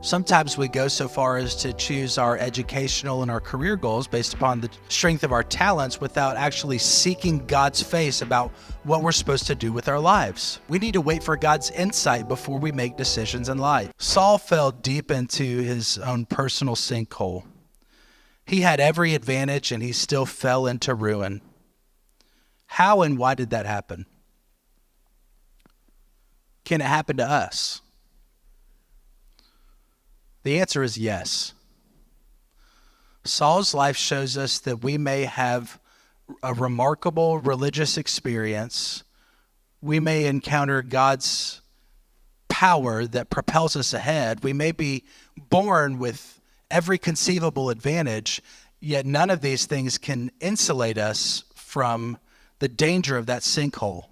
Sometimes we go so far as to choose our educational and our career goals based upon the strength of our talents without actually seeking God's face about what we're supposed to do with our lives. We need to wait for God's insight before we make decisions in life. Saul fell deep into his own personal sinkhole. He had every advantage and he still fell into ruin. How and why did that happen? Can it happen to us? The answer is yes. Saul's life shows us that we may have a remarkable religious experience. We may encounter God's power that propels us ahead. We may be born with every conceivable advantage, yet none of these things can insulate us from the danger of that sinkhole.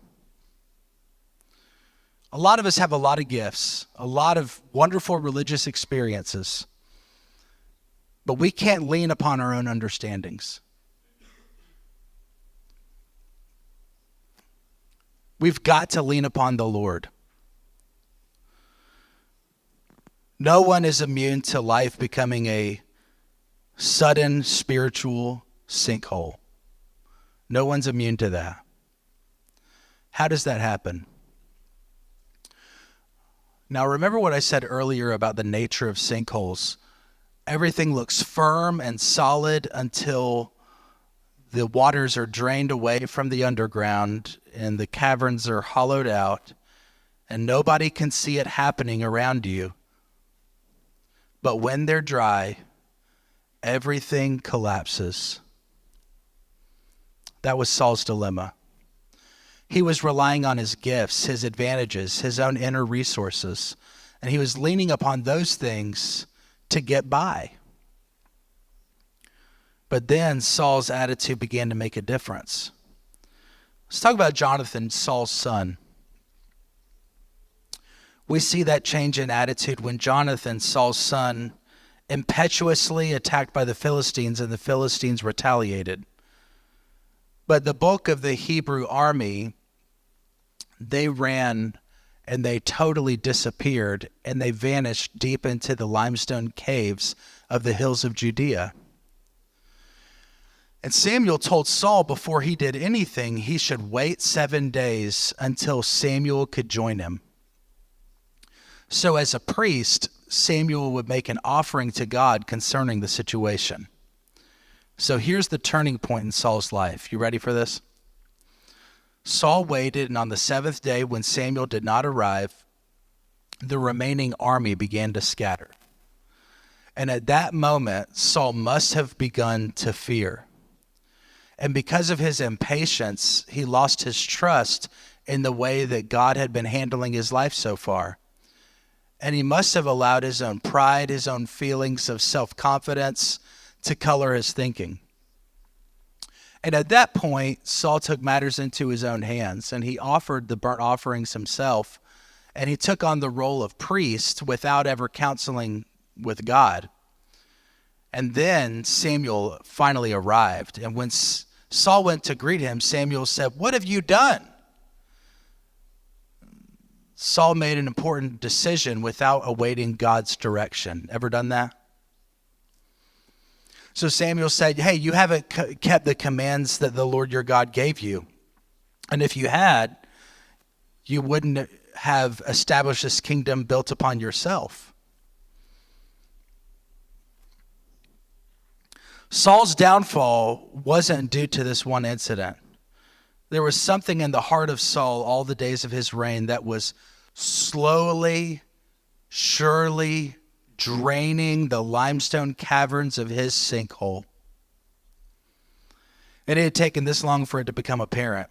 A lot of us have a lot of gifts, a lot of wonderful religious experiences, but we can't lean upon our own understandings. We've got to lean upon the Lord. No one is immune to life becoming a sudden spiritual sinkhole. No one's immune to that. How does that happen? Now, remember what I said earlier about the nature of sinkholes. Everything looks firm and solid until the waters are drained away from the underground and the caverns are hollowed out and nobody can see it happening around you. But when they're dry, everything collapses. That was Saul's dilemma. He was relying on his gifts, his advantages, his own inner resources, and he was leaning upon those things to get by. But then Saul's attitude began to make a difference. Let's talk about Jonathan, Saul's son. We see that change in attitude when Jonathan, Saul's son, impetuously attacked by the Philistines and the Philistines retaliated. But the bulk of the Hebrew army, they ran and they totally disappeared and they vanished deep into the limestone caves of the hills of Judea. And Samuel told Saul before he did anything, he should wait 7 days until Samuel could join him. So as a priest, Samuel would make an offering to God concerning the situation. So here's the turning point in Saul's life. You ready for this? Saul waited, and on the 7th day, when Samuel did not arrive, the remaining army began to scatter. And at that moment, Saul must have begun to fear. And because of his impatience, he lost his trust in the way that God had been handling his life so far. And he must have allowed his own pride, his own feelings of self-confidence to color his thinking. And at that point, Saul took matters into his own hands, and he offered the burnt offerings himself, and he took on the role of priest without ever counseling with God. And then Samuel finally arrived, and when Saul went to greet him, Samuel said, "What have you done?" Saul made an important decision without awaiting God's direction. Ever done that? So Samuel said, "Hey, you haven't kept the commands that the Lord your God gave you. And if you had, you wouldn't have established this kingdom built upon yourself." Saul's downfall wasn't due to this one incident. There was something in the heart of Saul all the days of his reign that was slowly, surely draining the limestone caverns of his sinkhole. It had taken this long for it to become apparent.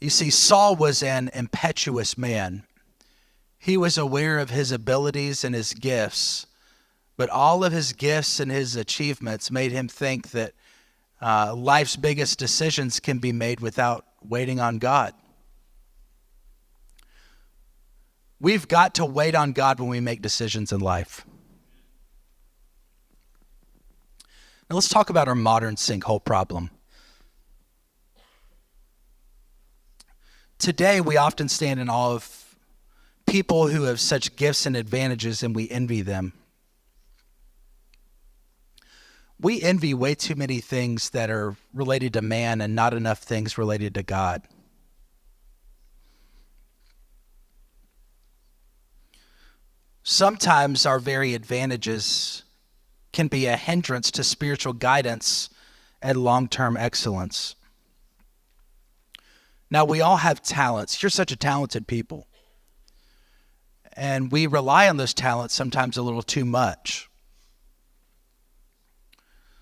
You see, Saul was an impetuous man. He was aware of his abilities and his gifts, but all of his gifts and his achievements made him think that life's biggest decisions can be made without waiting on God. We've got to wait on God when we make decisions in life. Now let's talk about our modern sinkhole problem. Today, we often stand in awe of people who have such gifts and advantages and we envy them. We envy way too many things that are related to man and not enough things related to God. Sometimes our very advantages can be a hindrance to spiritual guidance and long-term excellence. Now, we all have talents. You're such a talented people. And we rely on those talents sometimes a little too much.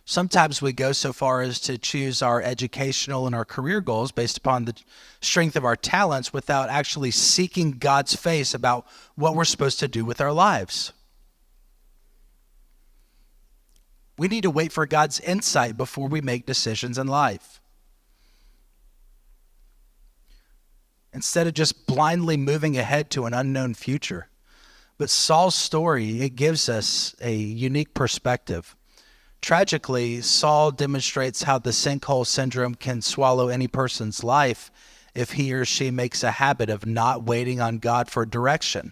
Sometimes we go so far as to choose our educational and our career goals based upon the strength of our talents without actually seeking God's face about what we're supposed to do with our lives. We need to wait for God's insight before we make decisions in life. Instead of just blindly moving ahead to an unknown future. But Saul's story, it gives us a unique perspective. Tragically, Saul demonstrates how the sinkhole syndrome can swallow any person's life if he or she makes a habit of not waiting on God for direction.